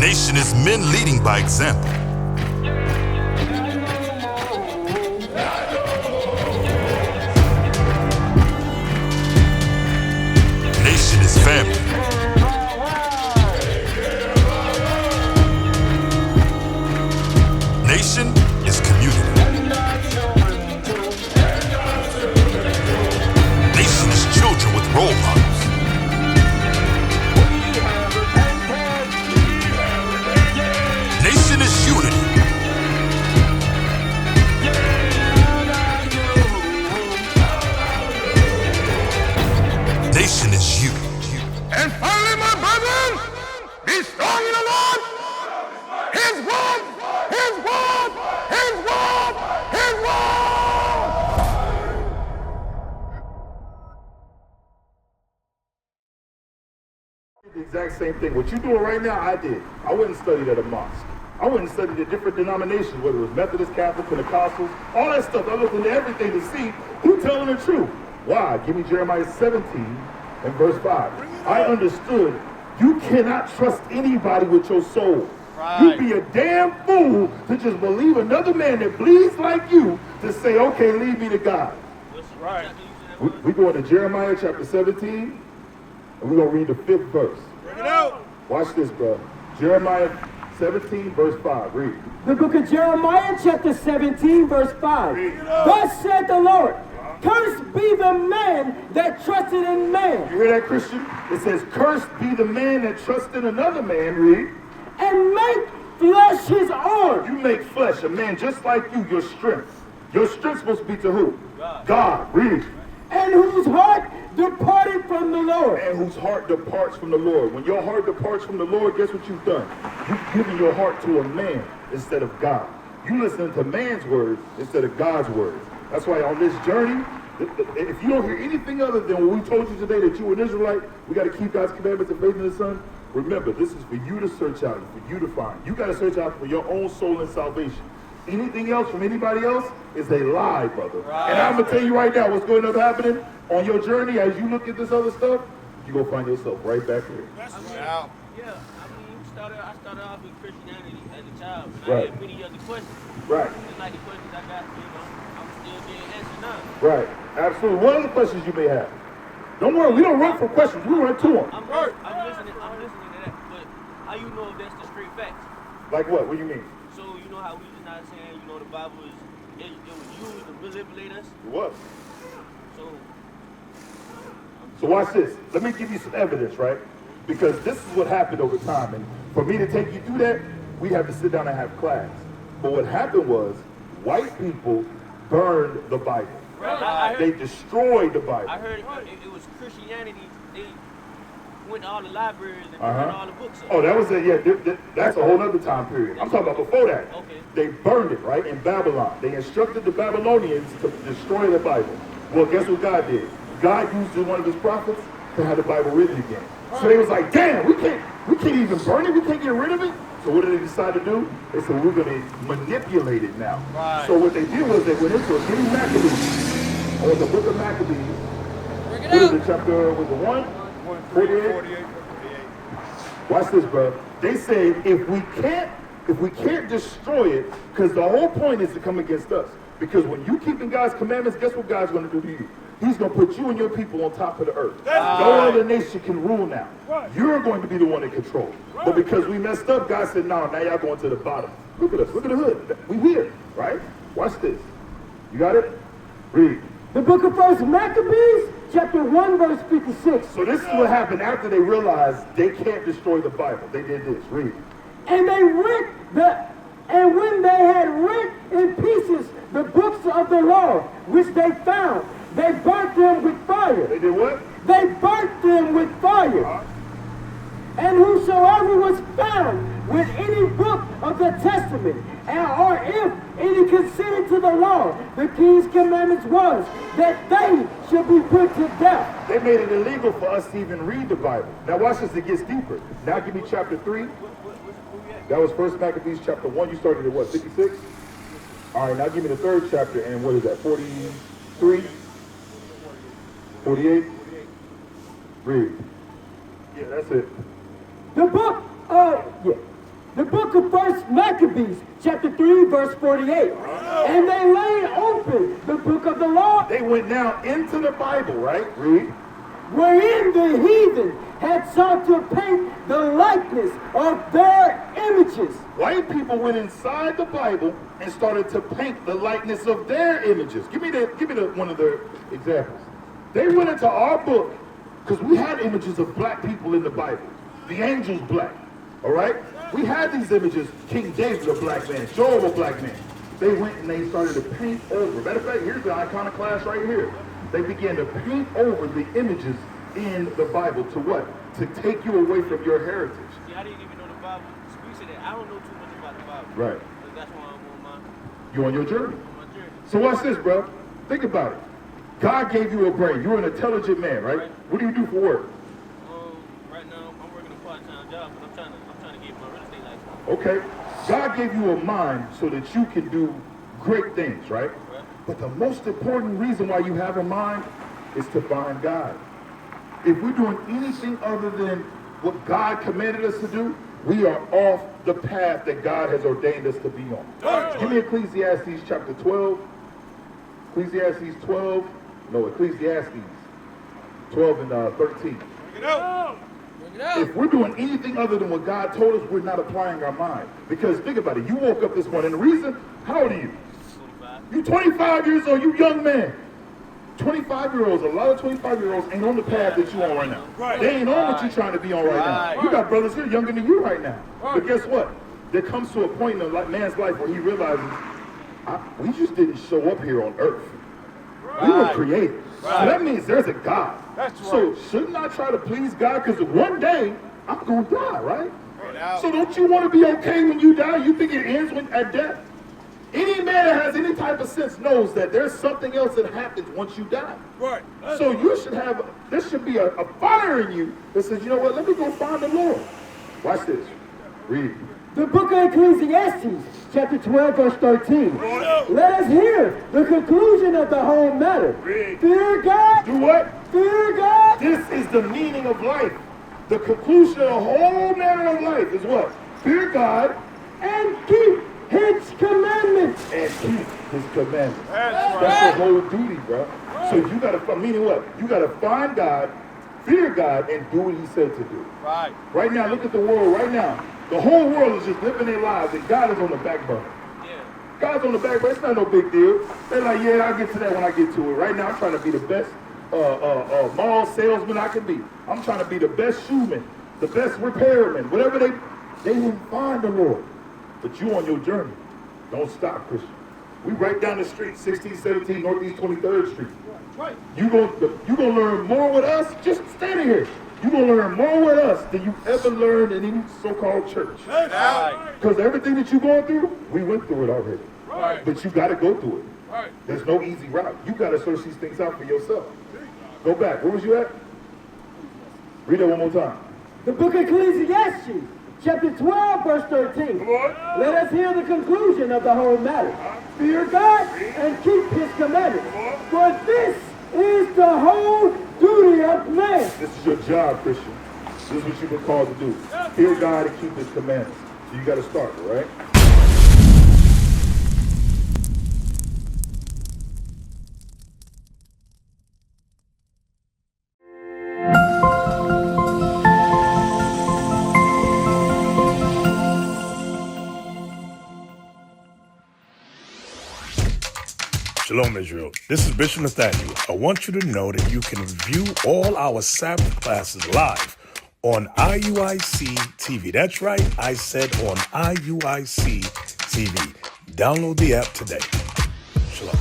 Nation is men leading by example. Nation is family. Nation is community. Nation is children with role models. Nation is unity. Nation is you. And finally, my brethren, be strong in the Lord. His word, His word, His word, His word. The exact same thing. What you're doing right now, I did. I went and studied at a mosque. I went and studied the different denominations, whether it was Methodist, Catholic, Pentecostals, all that stuff. I looked into everything to see who's telling the truth. Why? Give me Jeremiah 17 and verse 5. I understood you cannot trust anybody with your soul. Right. You'd be a damn fool to just believe another man that bleeds like you to say, okay, lead me to God. Right. We going to Jeremiah chapter 17, and we're going to read the 5th verse. Bring it out. Watch this, bro. Jeremiah 17, verse 5. Read. The book of Jeremiah, chapter 17, verse 5. Thus said the Lord, cursed be the man that trusted in man. You hear that, Christian? It says, cursed be the man that trusts in another man. Read. And make flesh his arm. You make flesh, a man just like you, your strength. Your strength's supposed to be to who? God. Read. And whose heart departed from the Lord. And whose heart departs from the Lord. When your heart departs from the Lord, guess what you've done? You've given your heart to a man instead of God. You listen to man's words instead of God's words. That's why on this journey, if you don't hear anything other than what we told you today, that you're an Israelite, we got to keep God's commandments and faith in His Son. Remember, this is for you to search out and for you to find. You got to search out for your own soul and salvation. Anything else from anybody else is a lie, brother. Right. And I'm going to tell you right now what's going to end up happening on your journey as you look at this other stuff, you're going to find yourself right back here. Yeah. I mean, I started off with Christianity as a child, and Right. I had many other questions. Right. Just like the questions I got, I'm still getting answered now. Right. Absolutely. What other questions you may have? Don't worry, we don't run from questions. We run to them. I'm listening to that, but how you know if that's the straight facts? Like what? What do you mean? So you know how we just not saying, the Bible it was used to manipulate us. What? So watch this. Let me give you some evidence, right? Because this is what happened over time. And for me to take you through that, we have to sit down and have class. But what happened was, white people burned the Bible. Right. They destroyed the Bible. I heard it was Christianity. They went to all the libraries and burned all the books up. Oh, that was it. Yeah, that's a whole other time period. I'm talking about before that. Okay. They burned it, right, in Babylon. They instructed the Babylonians to destroy the Bible. Well, guess what God did? God used one of His prophets to have the Bible written again. So they was like, damn, we can't even burn it. We can't get rid of it. So what did they decide to do? They said, we're going to manipulate it now. Right. So what they did was they went into a King Maccabees, or the book of Maccabees. What is it, chapter, was it 1? 48? Watch this, bro. They said if we can't destroy it, because the whole point is to come against us. Because when you keeping God's commandments, guess what God's going to do to you? He's going to put you and your people on top of the earth. No other nation can rule now. You're going to be the one in control. But because we messed up, God said, no, now y'all going to the bottom. Look at us. Look at the hood. We here, right? Watch this. You got it? Read. The book of First Maccabees, chapter 1, verse 56. So this is what happened after they realized they can't destroy the Bible. They did this. Read. And when they had rent in pieces the books of the law, which they found, they burnt them with fire. They did what? They burnt them with fire. And whosoever was found with any book of the Testament, or if any considered to the law, the king's commandments was that they should be put to death. They made it illegal for us to even read the Bible. Now watch this, it gets deeper. Now give me chapter 3. That was First Maccabees chapter 1. You started at what, 56? All right, now give me the 3rd chapter, and what is that, 43? 48? Read. Yeah, that's it. The book, The book of 1 Maccabees, chapter 3, verse 48. And they laid open the book of the law, They went now into the Bible, right? Read. wherein the heathen had sought to paint the likeness of their images. White people went inside the Bible and started to paint the likeness of their images. Give me one of their examples. They went into our book because we had images of black people in the Bible. The angel's black, all right? We had these images. King David, a black man. Job, a black man. They went and they started to paint over. Matter of fact, here's the iconoclast right here. They began to paint over the images in the Bible to what? To take you away from your heritage. See, I didn't even know the Bible. Speaks of that. I don't know too much about the Bible. Right. So that's why I'm on You're on your journey. my journey. So watch this, bro. Think about it. God gave you a brain. You're an intelligent man, right? Right. What do you do for work? Right now I'm working a part-time job, but I'm trying to get my real estate license. Okay. God gave you a mind so that you can do great things, right? Right. But the most important reason why you have a mind is to find God. If we're doing anything other than what God commanded us to do, we are off the path that God has ordained us to be on. Give me Ecclesiastes chapter 12. Ecclesiastes 12 and 13. If we're doing anything other than what God told us, we're not applying our mind. Because think about it, you woke up this morning, the reason, how old are you? 25. You 25 years old, you young man. 25-year-olds, a lot of 25-year-olds ain't on the path that you're on right now. Right. They ain't on what you're trying to be on right now. You got brothers here younger than you right now. But guess what? There comes to a point in a man's life where he realizes, we just didn't show up here on earth. We were created. So that means there's a God. That's right. So shouldn't I try to please God? Because one day, I'm going to die, right? So don't you want to be okay when you die? You think it ends at death? Any man that has any type of sense knows that there's something else that happens once you die. Right. So you should have, there should be a fire in you that says, you know what, let me go find the Lord. Watch this. Read. The book of Ecclesiastes, chapter 12, verse 13. Let us hear the conclusion of the whole matter. Read. Fear God. Do what? Fear God. This is the meaning of life. The conclusion of the whole matter of life is what? Fear God And keep His commandments. and keep His commandments. That's That's the whole duty, bro. So you gotta, meaning what? You gotta find God, fear God, and do what He said to do. right. Right now, look at the world right now. The whole world is just living their lives, and God is on the back burner. Yeah. God's on the back burner. It's not no big deal. They're like, yeah, I'll get to that when I get to it. Right now, I'm trying to be the best mall salesman I can be. I'm trying to be the best shoeman, the best repairman, whatever they didn't find the Lord. But you on your journey. Don't stop, Christian. We right down the street, 1617 Northeast 23rd Street. Right. You gonna learn more with us just standing here. You gonna learn more with us than you ever learned in any so-called church. Right. Because everything that you're going through, we went through it already. Right. But you got to go through it. Right. There's no easy route. You got to search these things out for yourself. Go back. Where was you at? Read it one more time. The book of Ecclesiastes, chapter 12, verse 13. Let us hear the conclusion of the whole matter. Fear God and keep His commandments. For this is the whole duty of man. This is your job, Christian. This is what you've been called to do. Fear God and keep His commandments. So you got to start, all right? Shalom, Israel. This is Bishop Nathaniel. I want you to know that you can view all our Sabbath classes live on IUIC TV. That's right, I said on IUIC TV. Download the app today. Shalom.